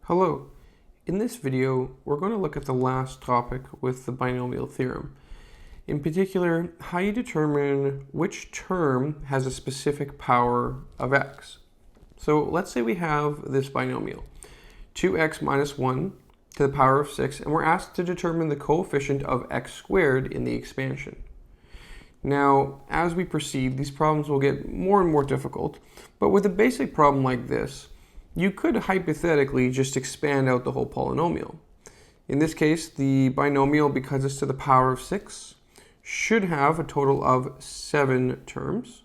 Hello. In this video, we're going to look at the last topic with the binomial theorem. In particular, how you determine which term has a specific power of x. So let's say we have this binomial, 2x minus 1 to the power of 6, and we're asked to determine the coefficient of x squared in the expansion. Now, as we proceed, these problems will get more and more difficult, but with a basic problem like this, you could hypothetically just expand out the whole polynomial. In this case, the binomial, because it's to the power of 6, should have a total of 7 terms.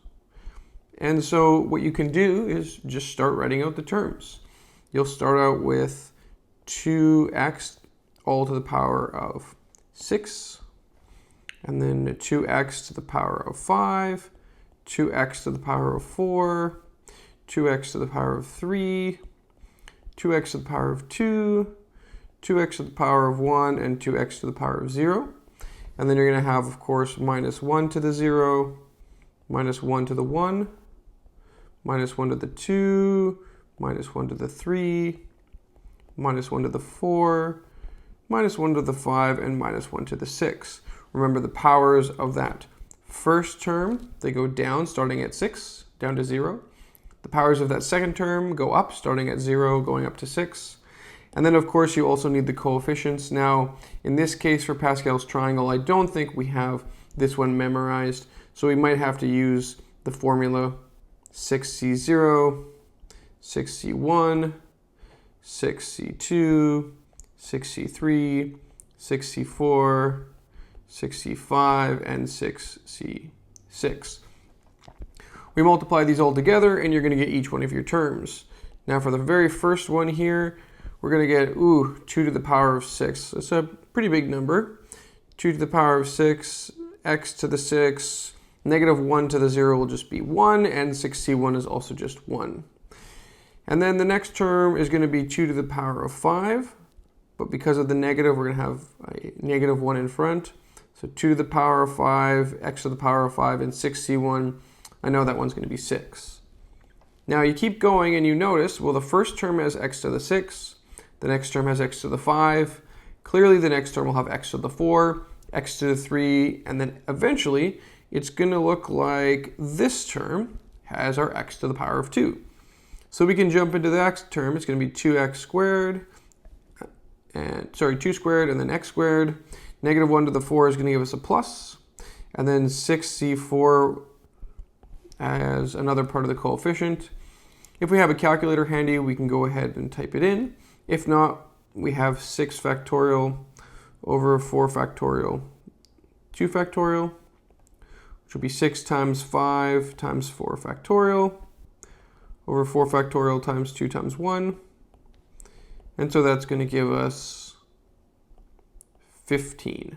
And so what you can do is just start writing out the terms. You'll start out with 2x all to the power of 6, and then 2x to the power of 5, 2x to the power of 4, 2x to the power of 3, 2x to the power of 2, 2x to the power of 1, and 2x to the power of 0. And then you're going to have, of course, minus 1 to the 0, minus 1 to the 1, minus 1 to the 2, minus 1 to the 3, minus 1 to the 4, minus 1 to the 5, and minus 1 to the 6. Remember the powers of that first term, they go down starting at 6, down to 0. The powers of that second term go up, starting at 0, going up to 6. And then, of course, you also need the coefficients. Now, in this case, for Pascal's triangle, I don't think we have this one memorized. So we might have to use the formula 6c0, 6c1, 6c2, 6c3, 6c4, 6c5, and 6c6. We multiply these all together, and you're going to get each one of your terms. Now, for the very first one here, we're going to get, 2 to the power of 6. It's a pretty big number. 2 to the power of 6, x to the 6, negative 1 to the 0 will just be 1, and 6c1 is also just 1. And then the next term is going to be 2 to the power of 5, but because of the negative, we're going to have a negative 1 in front. So 2 to the power of 5, x to the power of 5, and 6c1, I know that one's going to be 6. Now you keep going and you notice, well, the first term has x to the 6, the next term has x to the 5, clearly the next term will have x to the 4, x to the 3, and then eventually it's going to look like this term has our x to the power of 2. So we can jump into the next term. It's going to be 2x squared, 2 squared and then x squared. Negative 1 to the 4 is going to give us a plus, and then 6c4 as another part of the coefficient. If we have a calculator handy, we can go ahead and type it in. If not, we have 6 factorial over 4 factorial, 2 factorial, which will be 6 times 5 times 4 factorial, over 4 factorial times 2 times 1. And so that's going to give us 15.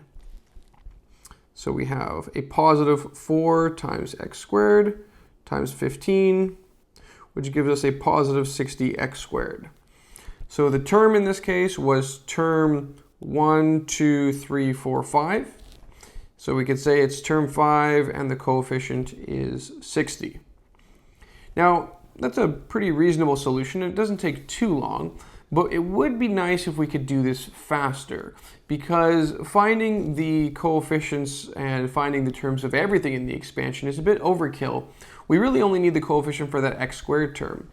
So we have a positive 4 times x squared times 15, which gives us a positive 60x squared. So the term in this case was term 1, 2, 3, 4, 5. So we could say it's term 5 and the coefficient is 60. Now, that's a pretty reasonable solution. It doesn't take too long, but it would be nice if we could do this faster, because finding the coefficients and finding the terms of everything in the expansion is a bit overkill. We really only need the coefficient for that x squared term.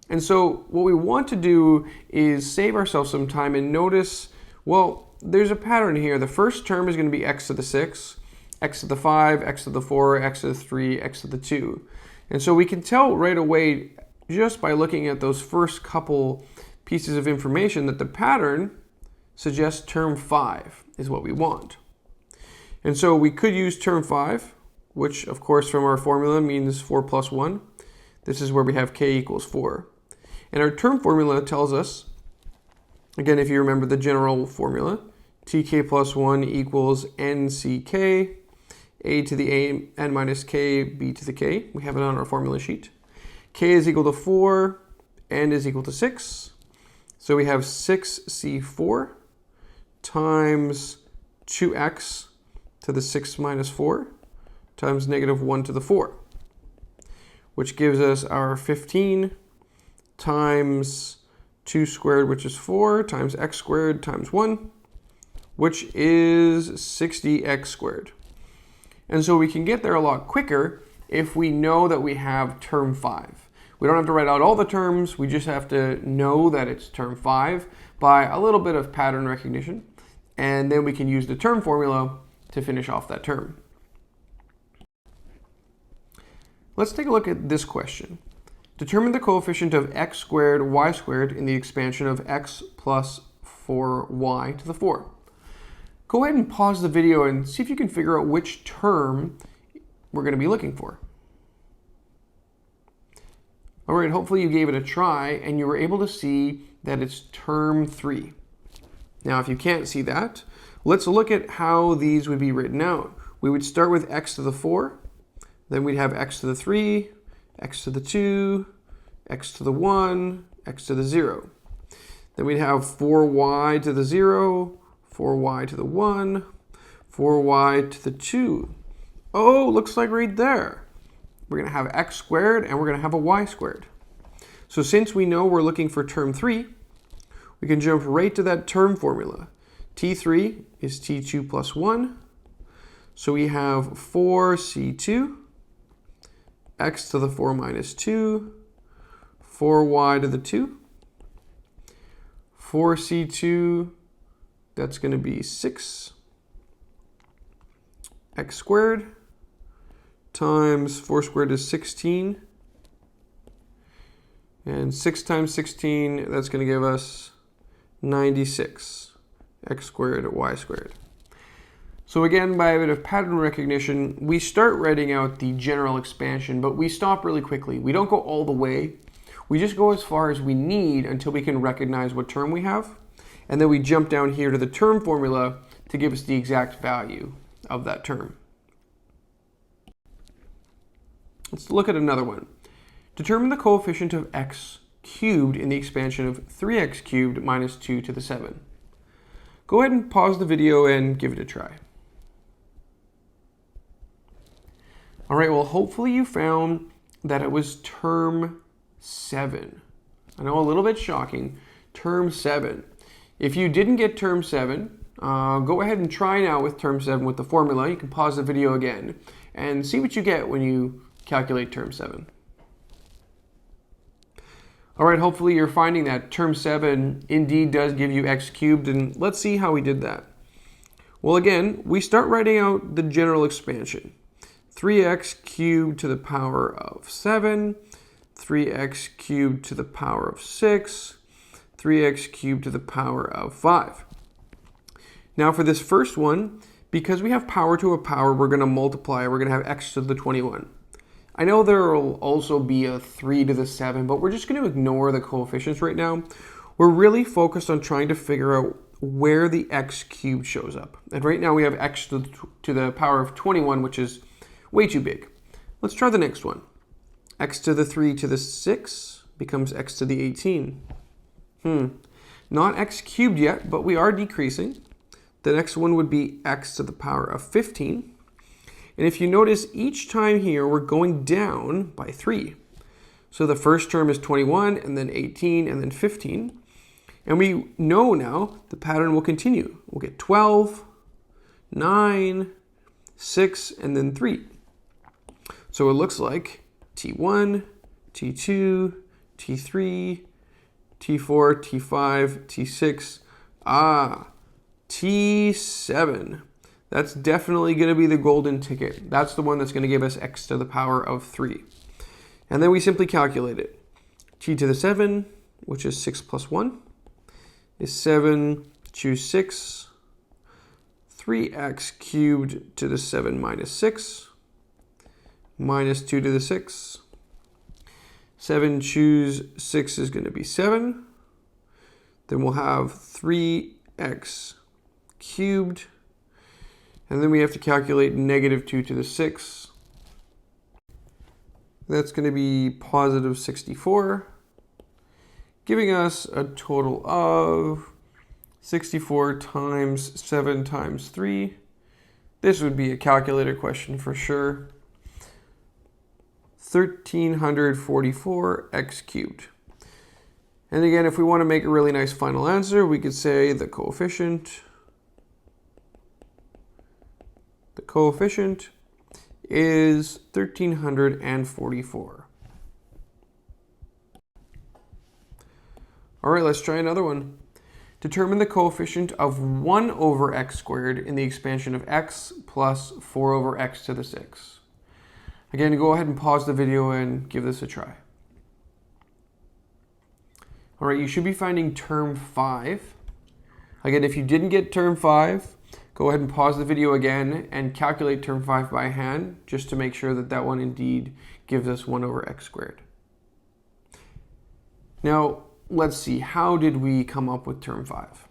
And so what we want to do is save ourselves some time and notice, well, there's a pattern here. The first term is going to be x to the 6, x to the 5, x to the 4, x to the 3, x to the 2. And so we can tell right away, just by looking at those first couple pieces of information, that the pattern suggests term 5 is what we want. And so we could use term 5, which of course from our formula means 4 plus 1. This is where we have k equals 4. And our term formula tells us, again, if you remember the general formula, tk plus 1 equals nck, a to the n minus k, b to the k. We have it on our formula sheet. K is equal to 4, n is equal to 6. So we have 6c4 times 2x to the 6 minus 4 times negative 1 to the 4, which gives us our 15 times 2 squared, which is 4, times x squared times 1, which is 60x squared. And so we can get there a lot quicker if we know that we have term 5. We don't have to write out all the terms, we just have to know that it's term 5 by a little bit of pattern recognition, and then we can use the term formula to finish off that term. Let's take a look at this question. Determine the coefficient of x squared y squared in the expansion of x plus 4y to the 4. Go ahead and pause the video and see if you can figure out which term we're going to be looking for. All right, hopefully you gave it a try and you were able to see that it's term 3. Now, if you can't see that, let's look at how these would be written out. We would start with x to the 4, then we'd have x to the 3, x to the 2, x to the 1, x to the 0. Then we'd have 4y to the 0, 4y to the 1, 4y to the 2. Oh, looks like right there. We're going to have x squared and we're going to have a y squared. So since we know we're looking for term 3, we can jump right to that term formula. T3 is T2 plus 1. So we have 4C2, x to the 4 minus 2, 4y to the 2, 4C2, that's going to be 6, x squared, times 4 squared is 16. And 6 times 16, that's going to give us 96, x squared, y squared. So again, by a bit of pattern recognition, we start writing out the general expansion, but we stop really quickly. We don't go all the way. We just go as far as we need until we can recognize what term we have. And then we jump down here to the term formula to give us the exact value of that term. Let's look at another one. Determine the coefficient of x cubed in the expansion of 3x cubed minus 2 to the 7. Go ahead and pause the video and give it a try. All right, well, hopefully you found that it was term 7. I know, a little bit shocking, term 7. If you didn't get term 7, go ahead and try now with term 7 with the formula. You can pause the video again and see what you get when you calculate term 7. All right, hopefully you're finding that term 7 indeed does give you x cubed, and let's see how we did that. Well, again, we start writing out the general expansion. 3x cubed to the power of 7, 3x cubed to the power of 6, 3x cubed to the power of 5. Now for this first one, because we have power to a power, we're going to multiply. We're going to have x to the 21. I know there will also be a 3 to the 7, but we're just going to ignore the coefficients right now. We're really focused on trying to figure out where the x cubed shows up. And right now we have x to the power of 21, which is way too big. Let's try the next one. X to the 3 to the 6 becomes x to the 18. Not x cubed yet, but we are decreasing. The next one would be x to the power of 15. And if you notice, each time here, we're going down by 3. So the first term is 21, and then 18, and then 15. And we know now the pattern will continue. We'll get 12, 9, 6, and then 3. So it looks like T1, T2, T3, T4, T5, T6, T7. That's definitely going to be the golden ticket. That's the one that's going to give us x to the power of 3. And then we simply calculate it. T to the 7, which is 6 plus 1, is 7, choose 6, 3x cubed to the 7 minus 6, minus 2 to the 6. 7 choose 6 is going to be 7. Then we'll have 3x cubed. And then we have to calculate negative 2 to the 6. That's going to be positive 64, giving us a total of 64 times 7 times 3. This would be a calculator question for sure. 1344 x cubed. And again, if we want to make a really nice final answer, we could say the coefficient is 1344. All right, let's try another one. Determine the coefficient of 1 over x squared in the expansion of x plus 4 over x to the 6. Again, go ahead and pause the video and give this a try. All right, you should be finding term 5. Again, if you didn't get term 5, go ahead and pause the video again and calculate term 5 by hand, just to make sure that that one indeed gives us 1 over x squared. Now, let's see, how did we come up with term 5?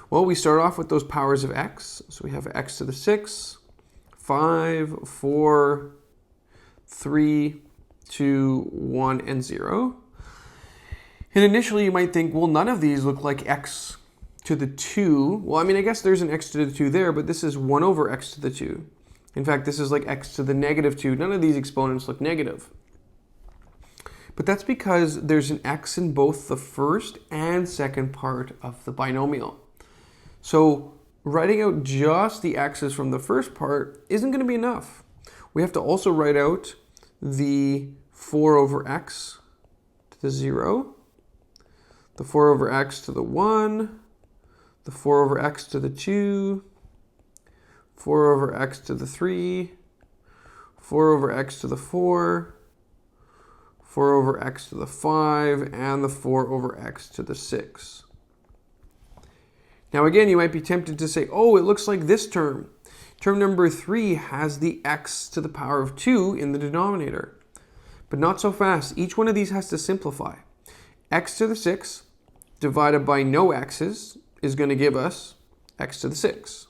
Well, we start off with those powers of x. So we have x to the 6, 5, 4, 3, 2, 1, and 0. And initially you might think, well, none of these look like x to the 2. Well, I mean, I guess there's an x to the 2 there, but this is 1 over x to the 2. In fact, this is like x to the negative 2. None of these exponents look negative. But that's because there's an x in both the first and second part of the binomial. So writing out just the x's from the first part isn't going to be enough. We have to also write out the 4 over x to the 0, the 4 over x to the 1, the 4 over x to the 2, 4 over x to the 3, 4 over x to the 4, 4 over x to the 5, and the 4 over x to the 6. Now again, you might be tempted to say, oh, it looks like this term. Term number 3 has the x to the power of 2 in the denominator. But not so fast. Each one of these has to simplify. X to the 6 divided by no x's is going to give us x to the 6.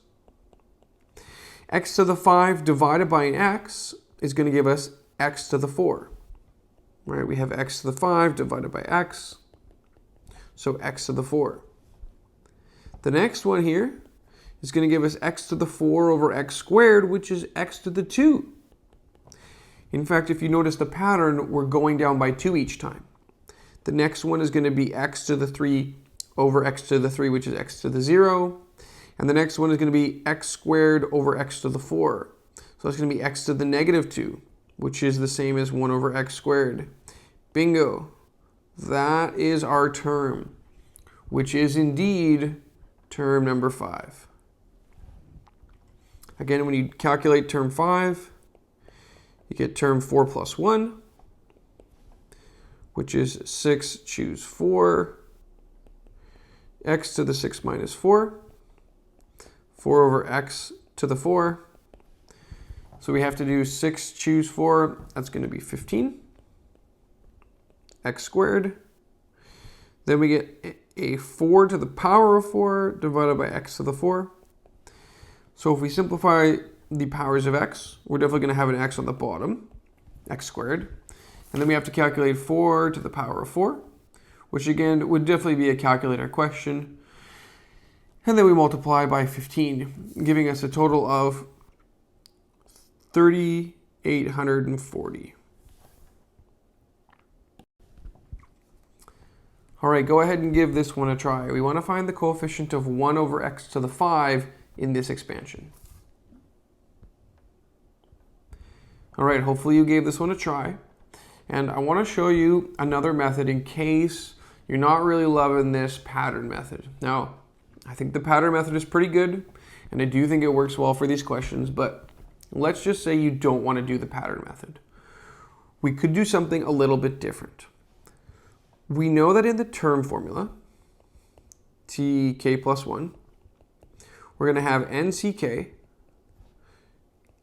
X to the 5 divided by an x is going to give us x to the 4. Right, we have x to the 5 divided by x, so x to the 4. The next one here is going to give us x to the 4 over x squared, which is x to the 2. In fact, if you notice the pattern, we're going down by 2 each time. The next one is going to be x to the 3 over x to the 3, which is x to the 0. And the next one is going to be x squared over x to the 4. So it's going to be x to the negative 2, which is the same as 1 over x squared. Bingo. That is our term, which is indeed term number 5. Again, when you calculate term 5, you get term 4 plus 1, which is 6, choose 4, x to the 6 minus 4, 4 over x to the 4. So we have to do 6, choose 4, that's going to be 15, x squared. Then we get a 4 to the power of 4 divided by x to the 4. So if we simplify the powers of x, we're definitely going to have an x on the bottom, x squared. And then we have to calculate 4 to the power of 4, which again would definitely be a calculator question. And then we multiply by 15, giving us a total of 3,840. All right, go ahead and give this one a try. We want to find the coefficient of 1 over x to the 5 in this expansion. All right, hopefully you gave this one a try. And I want to show you another method in case you're not really loving this pattern method. Now, I think the pattern method is pretty good, and I do think it works well for these questions, but let's just say you don't want to do the pattern method. We could do something a little bit different. We know that in the term formula, tk plus 1, we're going to have nck,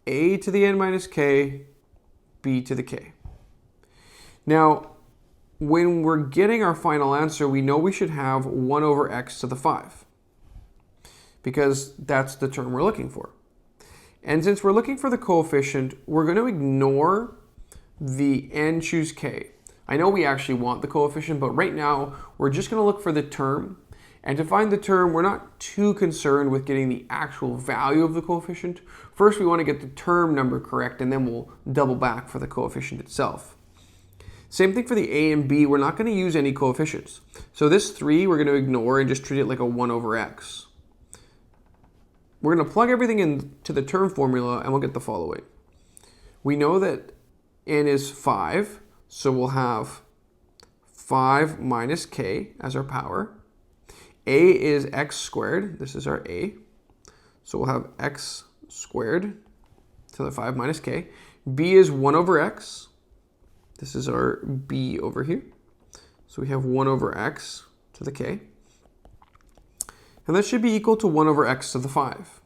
a to the n minus k, b to the k. Now, when we're getting our final answer, we know we should have 1 over x to the 5, because that's the term we're looking for. And since we're looking for the coefficient, we're going to ignore the n choose k. I know we actually want the coefficient, but right now we're just going to look for the term. And to find the term, we're not too concerned with getting the actual value of the coefficient. First, we want to get the term number correct, and then we'll double back for the coefficient itself. Same thing for the a and b. We're not going to use any coefficients. So this 3 we're going to ignore and just treat it like a 1 over x. We're going to plug everything into the term formula and we'll get the following. We know that n is 5, so we'll have 5 minus k as our power. A is x squared. This is our a. So we'll have x squared to the 5 minus k. B is 1 over x. This is our b over here. So we have 1 over x to the k. And that should be equal to 1 over x to the 5.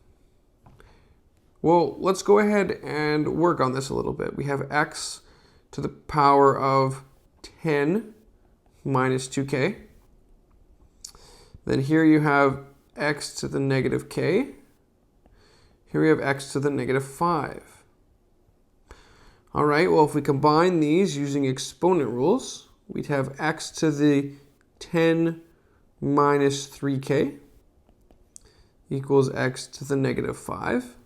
Well, let's go ahead and work on this a little bit. We have x to the power of 10 minus 2k. Then here you have x to the negative k. Here we have x to the negative 5. All right, well, if we combine these using exponent rules, we'd have x to the 10 minus 3k equals x to the negative 5.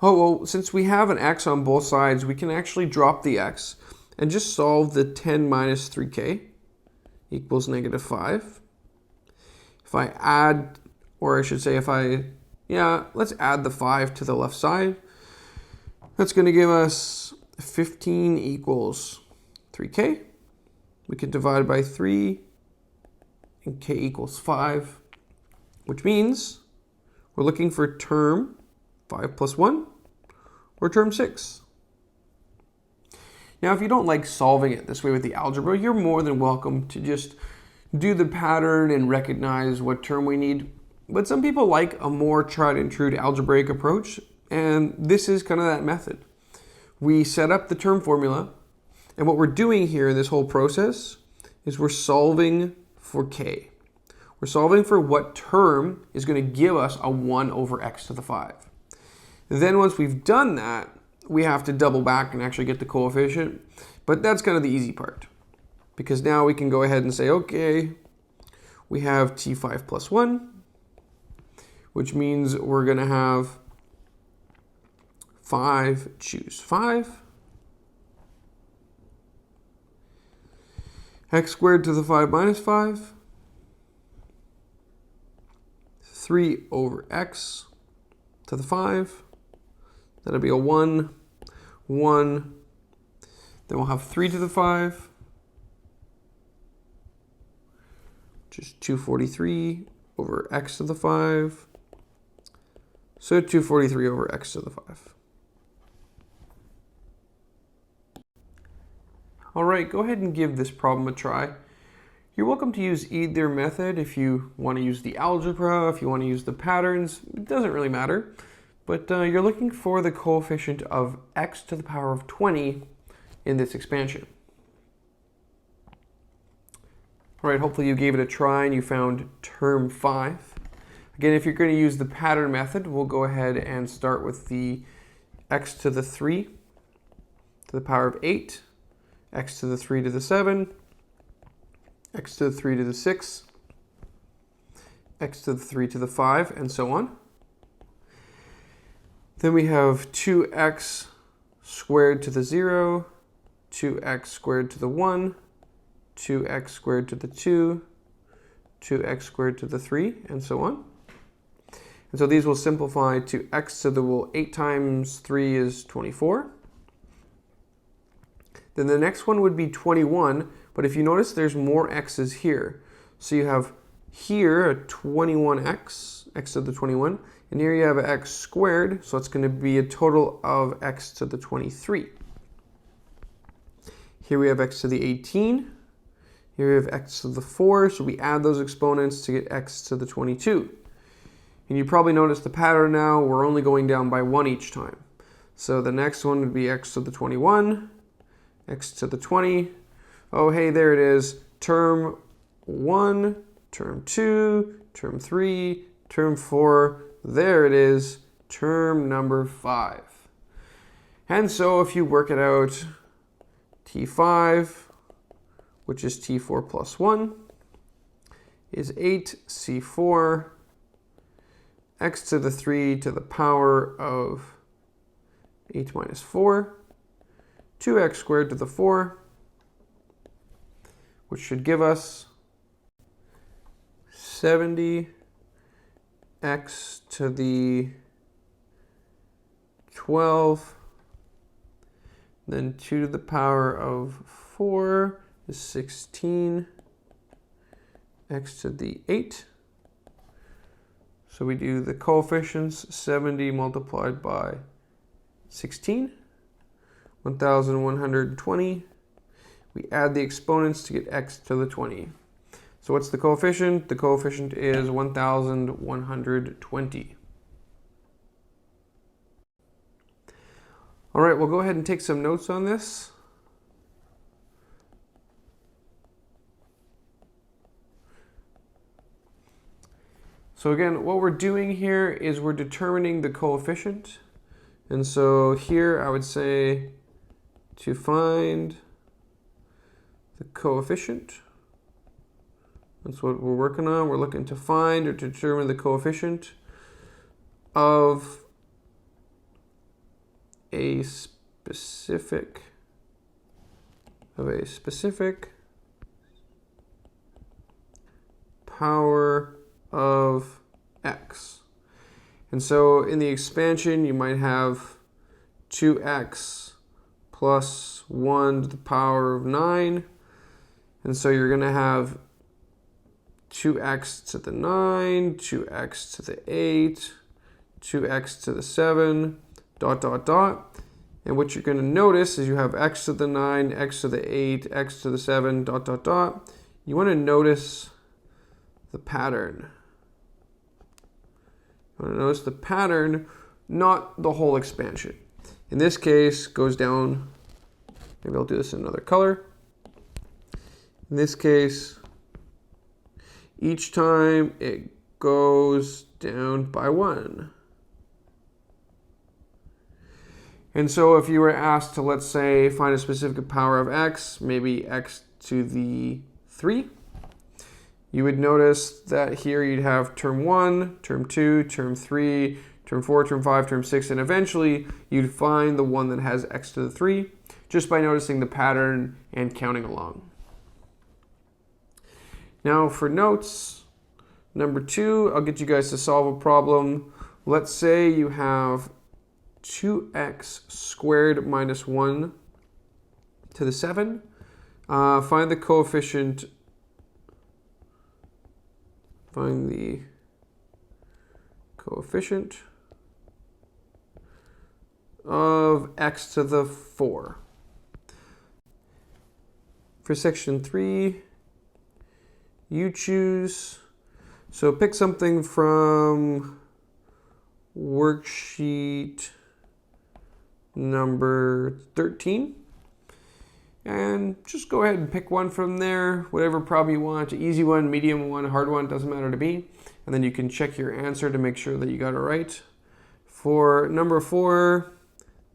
Oh, well, since we have an x on both sides, we can actually drop the x and just solve the 10 minus 3k equals negative 5. If I add, or I should say let's add the 5 to the left side. That's going to give us 15 equals 3k. We can divide by 3 and k equals 5, which means we're looking for term 5 plus 1 or term 6. Now, if you don't like solving it this way with the algebra, you're more than welcome to just do the pattern and recognize what term we need. But some people like a more tried and true algebraic approach, and this is kind of that method. We set up the term formula, and what we're doing here in this whole process is we're solving for k. We're solving for what term is going to give us a 1 over x to the 5. Then once we've done that, we have to double back and actually get the coefficient, but that's kind of the easy part. Because now we can go ahead and say, okay, we have t5 plus 1, which means we're going to have 5, choose 5. X squared to the 5 minus 5. 3 over x to the 5. That'll be a 1, 1. Then we'll have 3 to the 5, which is 243 over x to the 5. So 243 over x to the 5. All right, go ahead and give this problem a try. You're welcome to use either method if you want to use the algebra, if you want to use the patterns. It doesn't really matter. But you're looking for the coefficient of x to the power of 20 in this expansion. All right, hopefully you gave it a try and you found term 5. Again, if you're going to use the pattern method, we'll go ahead and start with the x to the 3 to the power of 8, x to the 3 to the 7, x to the 3 to the 6, x to the 3 to the 5, and so on. Then we have 2x squared to the 0, 2x squared to the 1, 2x squared to the 2, 2x squared to the 3, and so on. And so these will simplify to x to the, well, 8 times 3 is 24. Then the next one would be 21, but if you notice there's more x's here. So you have here a 21x, x to the 21, and here you have x squared, so it's going to be a total of x to the 23. Here we have x to the 18. Here we have x to the 4, so we add those exponents to get x to the 22. And you probably noticed the pattern now, we're only going down by 1 each time. So the next one would be x to the 21, x to the 20. Oh, hey, there it is. Term 1, term 2, term 3, term 4. There it is, term number 5. And so if you work it out, t5, which is t4 plus 1, is 8c4, x to the 3 to the power of 8 minus 4, 2x squared to the 4, which should give us 70x to the 12, then 2 to the power of 4 is 16, x to the 8. So we do the coefficients, 70 multiplied by 16, 1,120. We add the exponents to get x to the 20. So what's the coefficient? The coefficient is 1,120. All right, we'll go ahead and take some notes on this. So again, what we're doing here is we're determining the coefficient. And so here I would say to find the coefficient. That's what we're working on. We're looking to find or to determine the coefficient of a specific power of x. And so in the expansion, you might have 2x plus 1 to the power of 9. And so you're going to have 2x to the 9, 2x to the 8, 2x to the 7, dot, dot, dot. And what you're going to notice is you have x to the 9, x to the 8, x to the 7, dot, dot, dot. You want to notice the pattern. You want to notice the pattern, not the whole expansion. In this case, goes down, maybe I'll do this in another color. In this case, each time it goes down by 1. And so if you were asked to, let's say, find a specific power of x, maybe x to the 3, you would notice that here you'd have term 1, term 2, term 3, term 4, term 5, term 6, and eventually you'd find the one that has x to the 3 just by noticing the pattern and counting along. Now for notes, number 2, I'll get you guys to solve a problem. Let's say you have 2x squared minus 1 to the 7. Find the coefficient. Find the coefficient of x to the 4. For section 3, you choose. So pick something from worksheet number 13. And just go ahead and pick one from there, whatever problem you want, easy one, medium one, hard one, doesn't matter to me. And then you can check your answer to make sure that you got it right. For number 4,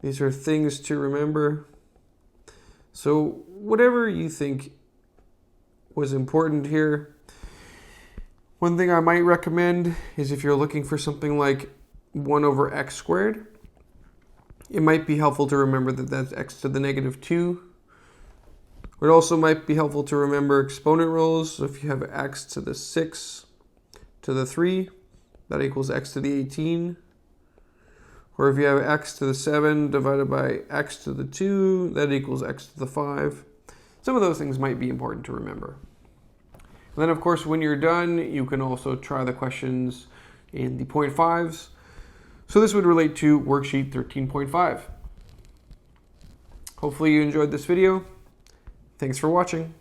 these are things to remember. So whatever you think was important here. One thing I might recommend is if you're looking for something like 1 over x squared, it might be helpful to remember that that's x to the negative 2. It also might be helpful to remember exponent rules. So if you have x to the 6 to the 3, that equals x to the 18. Or if you have x to the 7 divided by x to the 2, that equals x to the 5. Some of those things might be important to remember. And then of course, when you're done, you can also try the questions in the 0.5s. So this would relate to worksheet 13.5. Hopefully you enjoyed this video. Thanks for watching.